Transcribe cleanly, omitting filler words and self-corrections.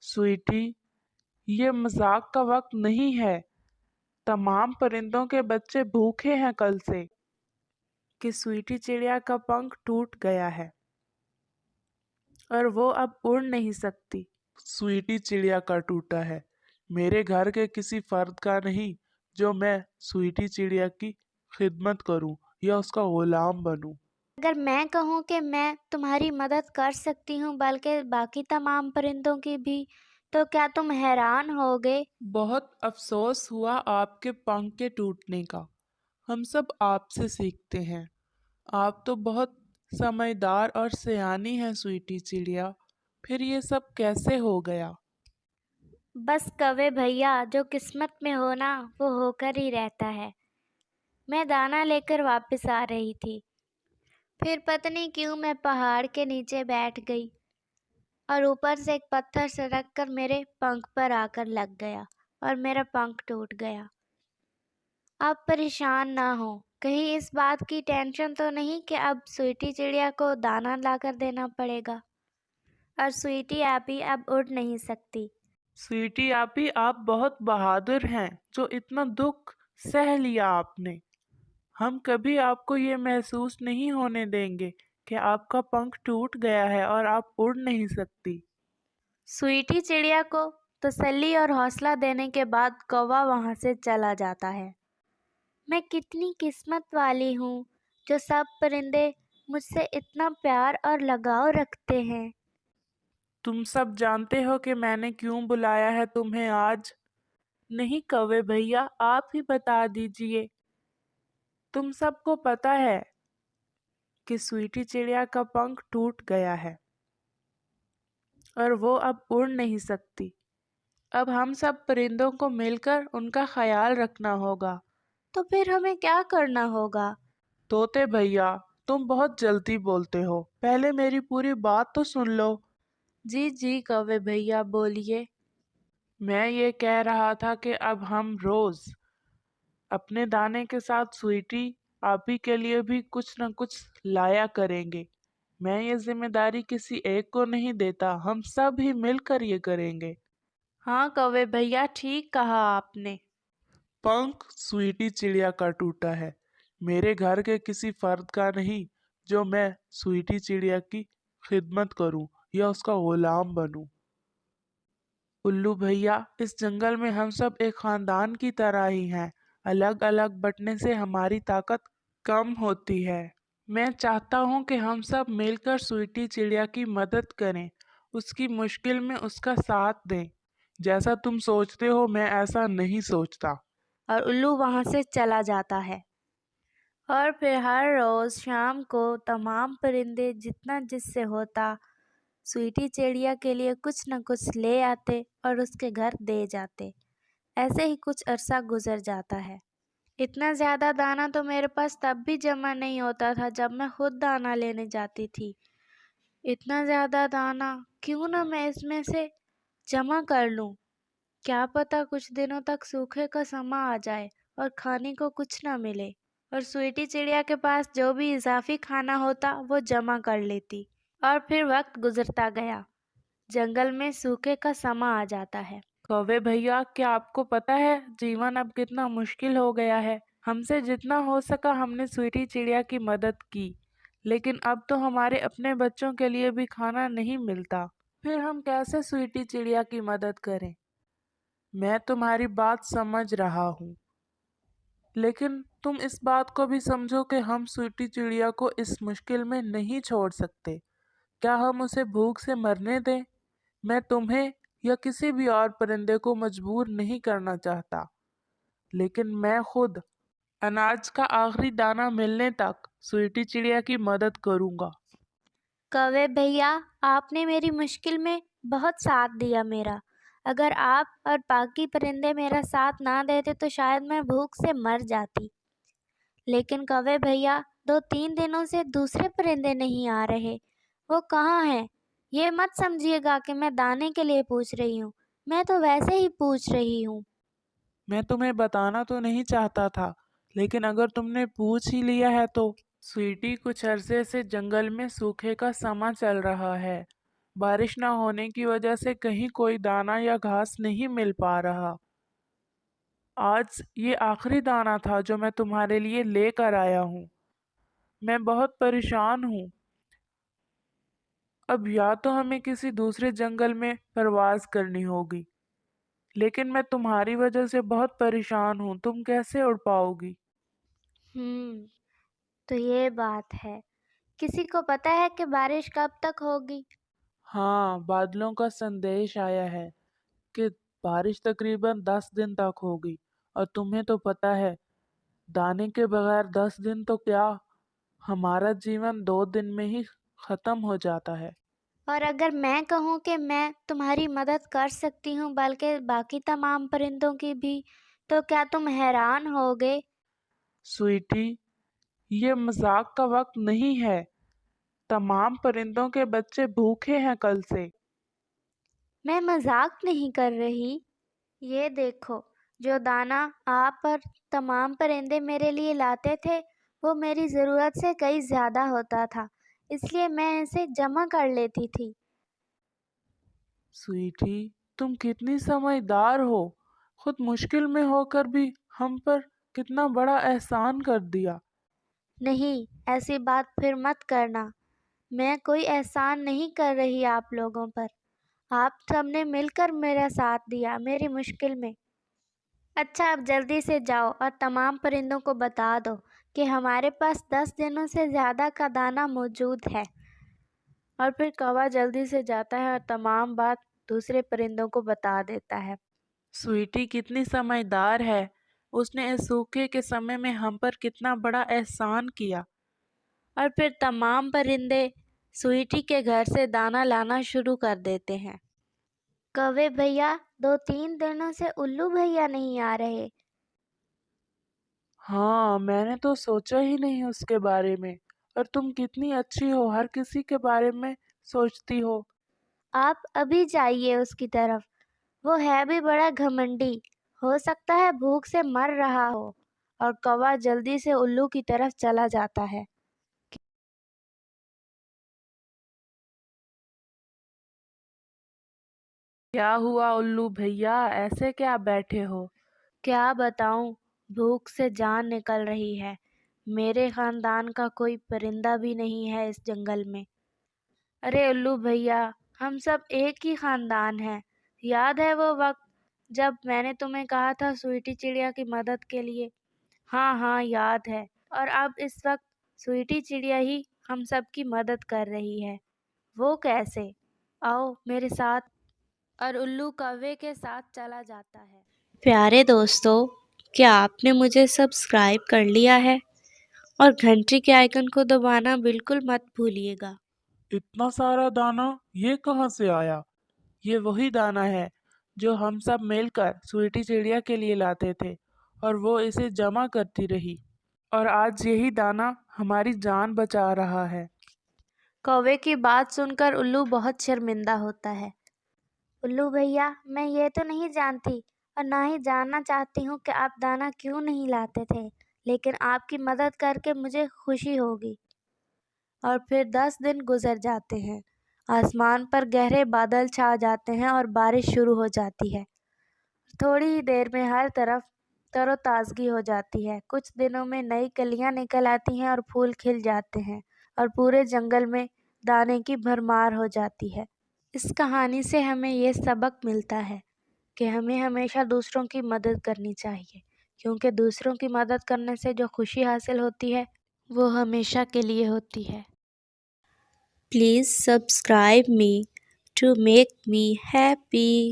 स्वीटी, ये मजाक का वक्त नहीं है। तमाम परिंदों के बच्चे भूखे हैं कल से। कि स्वीटी चिड़िया का पंख टूट गया है और वो अब उड़ नहीं सकती। स्वीटी चिड़िया का टूटा है, मेरे घर के किसी फर्द का नहीं जो मैं स्वीटी चिड़िया की खिदमत करूं या उसका गुलाम बनूं। अगर मैं कहूँ कि मैं तुम्हारी मदद कर सकती हूँ बल्कि बाकी तमाम परिंदों की भी, तो क्या तुम हैरान होगे? बहुत अफसोस हुआ आपके पंख के टूटने का। हम सब आपसे सीखते हैं। आप तो बहुत समझदार और सयानी हैं स्वीटी चिड़िया। फिर ये सब कैसे हो गया? बस कवे भैया, जो किस्मत में हो ना वो होकर ही रहता है। मैं दाना लेकर वापस आ रही थी, फिर पता नहीं क्यों मैं पहाड़ के नीचे बैठ गई और ऊपर से एक पत्थर सरक कर मेरे पंख पर आकर लग गया और मेरा पंख टूट गया। आप परेशान ना हो, कहीं इस बात की टेंशन तो नहीं कि अब स्वीटी चिड़िया को दाना लाकर देना पड़ेगा और स्वीटी आपी अब उड़ नहीं सकती। स्वीटी आपी, आप बहुत बहादुर हैं जो इतना दुख सह लिया आपने। हम कभी आपको ये महसूस नहीं होने देंगे कि आपका पंख टूट गया है और आप उड़ नहीं सकती। स्वीटी चिड़िया को तसल्ली और हौसला देने के बाद कौवा वहां से चला जाता है। मैं कितनी किस्मत वाली हूँ जो सब परिंदे मुझसे इतना प्यार और लगाव रखते हैं। तुम सब जानते हो कि मैंने क्यों बुलाया है तुम्हें आज? नहीं कौवे भैया, आप ही बता दीजिए। तुम सबको पता है कि स्वीटी चिड़िया का पंख टूट गया है और वो अब उड़ नहीं सकती। अब हम सब परिंदों को मिलकर उनका ख्याल रखना होगा। तो फिर हमें क्या करना होगा? तोते भैया, तुम बहुत जल्दी बोलते हो, पहले मेरी पूरी बात तो सुन लो। जी जी कौवे भैया, बोलिए। मैं ये कह रहा था कि अब हम रोज अपने दाने के साथ स्वीटी आपी के लिए भी कुछ न कुछ लाया करेंगे। मैं ये जिम्मेदारी किसी एक को नहीं देता, हम सब ही मिलकर ये करेंगे। हाँ कौवे भैया, ठीक कहा आपने। पंख स्वीटी चिड़िया का टूटा है, मेरे घर के किसी फर्द का नहीं जो मैं स्वीटी चिड़िया की खिदमत करूं या उसका गुलाम बनूं। उल्लू भैया, इस जंगल में हम सब एक खानदान की तरह ही हैं। अलग अलग बंटने से हमारी ताकत कम होती है। मैं चाहता हूँ कि हम सब मिलकर स्वीटी चिड़िया की मदद करें, उसकी मुश्किल में उसका साथ दें। जैसा तुम सोचते हो मैं ऐसा नहीं सोचता। और उल्लू वहां से चला जाता है। और फिर हर रोज शाम को तमाम परिंदे जितना जिससे होता स्वीटी चिड़िया के लिए कुछ न कुछ ले आते और उसके घर दे जाते। ऐसे ही कुछ अरसा गुजर जाता है। इतना ज़्यादा दाना तो मेरे पास तब भी जमा नहीं होता था जब मैं खुद दाना लेने जाती थी। इतना ज़्यादा दाना क्यों ना मैं इसमें से जमा कर लूं। क्या पता कुछ दिनों तक सूखे का समा आ जाए और खाने को कुछ ना मिले और स्वीटी चिड़िया के पास जो भी इजाफी खाना होता वो जमा कर लेती। और फिर वक्त गुजरता गया, जंगल में सूखे का समा आ जाता है। कौवे भैया, क्या आपको पता है जीवन अब कितना मुश्किल हो गया है? हमसे जितना हो सका हमने स्वीटी चिड़िया की मदद की, लेकिन अब तो हमारे अपने बच्चों के लिए भी खाना नहीं मिलता। फिर हम कैसे स्वीटी चिड़िया की मदद करें? मैं तुम्हारी बात समझ रहा हूँ, लेकिन तुम इस बात को भी समझो कि हम स्वीटी चिड़िया को इस मुश्किल में नहीं छोड़ सकते। क्या हम उसे भूख से मरने दें? मैं तुम्हें या किसी भी और परिंदे को मजबूर नहीं करना चाहता, लेकिन मैं खुद अनाज का आखिरी दाना मिलने तक स्वीटी चिड़िया की मदद करूंगा। कौवे भैया, आपने मेरी मुश्किल में बहुत साथ दिया मेरा। अगर आप और बाकी परिंदे मेरा साथ ना देते तो शायद मैं भूख से मर जाती। लेकिन कौवे भैया, 2-3 दिनों से दूसरे परिंदे नहीं आ रहे। वो कहाँ हैं? ये मत समझिएगा कि मैं दाने के लिए पूछ रही हूँ, मैं तो वैसे ही पूछ रही हूँ। मैं तुम्हें बताना तो नहीं चाहता था, लेकिन अगर तुमने पूछ ही लिया है तो। स्वीटी, कुछ अरसे से जंगल में सूखे का समा चल रहा है। बारिश न होने की वजह से कहीं कोई दाना या घास नहीं मिल पा रहा। आज ये आखिरी दाना था जो मैं तुम्हारे लिए लेकर आया हूँ। मैं बहुत परेशान हूँ। अब या तो हमें किसी दूसरे जंगल में परवाज़ करनी होगी, लेकिन मैं तुम्हारी वजह से बहुत परेशान हूँ। तुम कैसे उड़ पाओगी? तो ये बात है। किसी को पता है कि बारिश कब तक होगी? हाँ, बादलों का संदेश आया है कि बारिश तकरीबन 10 दिन तक होगी। और तुम्हें तो पता है, दाने के बगैर 10 दिन तो क्या, हमारा जीवन 2 दिन में ही खत्म हो जाता है। और अगर मैं कहूँ कि मैं तुम्हारी मदद कर सकती हूँ बल्कि बाकी तमाम परिंदों की भी, तो क्या तुम हैरान होगे? स्वीटी, ये मजाक का वक्त नहीं है। तमाम परिंदों के बच्चे भूखे हैं कल से। मैं मजाक नहीं कर रही। ये देखो, जो दाना आप और तमाम परिंदे मेरे लिए लाते थे वो मेरी ज़रूरत से कई ज़्यादा होता था, इसलिए मैं इसे जमा कर लेती थी। स्वीटी, तुम कितनी समझदार हो। खुद मुश्किल में होकर भी हम पर कितना बड़ा एहसान कर दिया। नहीं, ऐसी बात फिर मत करना। मैं कोई एहसान नहीं कर रही आप लोगों पर। आप सबने मिलकर मेरा साथ दिया मेरी मुश्किल में। अच्छा, अब जल्दी से जाओ और तमाम परिंदों को बता दो कि हमारे पास 10 दिनों से ज़्यादा का दाना मौजूद है। और फिर कौवा जल्दी से जाता है और तमाम बात दूसरे परिंदों को बता देता है। स्वीटी कितनी समझदार है। उसने इस सूखे के समय में हम पर कितना बड़ा एहसान किया। और फिर तमाम परिंदे स्वीटी के घर से दाना लाना शुरू कर देते हैं। कौवे भैया, 2-3 दिनों से उल्लू भैया नहीं आ रहे। हाँ, मैंने तो सोचा ही नहीं उसके बारे में। और तुम कितनी अच्छी हो, हर किसी के बारे में सोचती हो। आप अभी जाइए उसकी तरफ। वो है भी बड़ा घमंडी, हो सकता है भूख से मर रहा हो। और कौवा जल्दी से उल्लू की तरफ चला जाता है। क्या हुआ उल्लू भैया, ऐसे क्या बैठे हो? क्या बताऊं, भूख से जान निकल रही है। मेरे खानदान का कोई परिंदा भी नहीं है इस जंगल में। अरे उल्लू भैया, हम सब एक ही खानदान हैं। याद है वो वक्त जब मैंने तुम्हें कहा था स्वीटी चिड़िया की मदद के लिए? हाँ हाँ, याद है। और अब इस वक्त स्वीटी चिड़िया ही हम सब की मदद कर रही है। वो कैसे? आओ मेरे साथ। और उल्लू कौवे के साथ चला जाता है। प्यारे दोस्तों, क्या आपने मुझे सब्सक्राइब कर लिया है? और घंटी के आइकन को दबाना बिल्कुल मत भूलिएगा। इतना सारा दाना ये कहाँ से आया? ये वही दाना है जो हम सब मिलकर स्वीटी चिड़िया के लिए लाते थे, और वो इसे जमा करती रही। और आज यही दाना हमारी जान बचा रहा है। कौवे की बात सुनकर उल्लू बहुत शर्मिंदा होता है। उल्लू भैया, मैं ये तो नहीं जानती और ना ही जानना चाहती हूँ कि आप दाना क्यों नहीं लाते थे, लेकिन आपकी मदद करके मुझे खुशी होगी। और फिर 10 दिन गुजर जाते हैं। आसमान पर गहरे बादल छा जाते हैं और बारिश शुरू हो जाती है। थोड़ी ही देर में हर तरफ तरोताज़गी हो जाती है। कुछ दिनों में नई कलियां निकल आती हैं और फूल खिल जाते हैं और पूरे जंगल में दाने की भरमार हो जाती है। इस कहानी से हमें ये सबक मिलता है कि हमें हमेशा दूसरों की मदद करनी चाहिए, क्योंकि दूसरों की मदद करने से जो खुशी हासिल होती है वो हमेशा के लिए होती है। Please subscribe me to make me happy.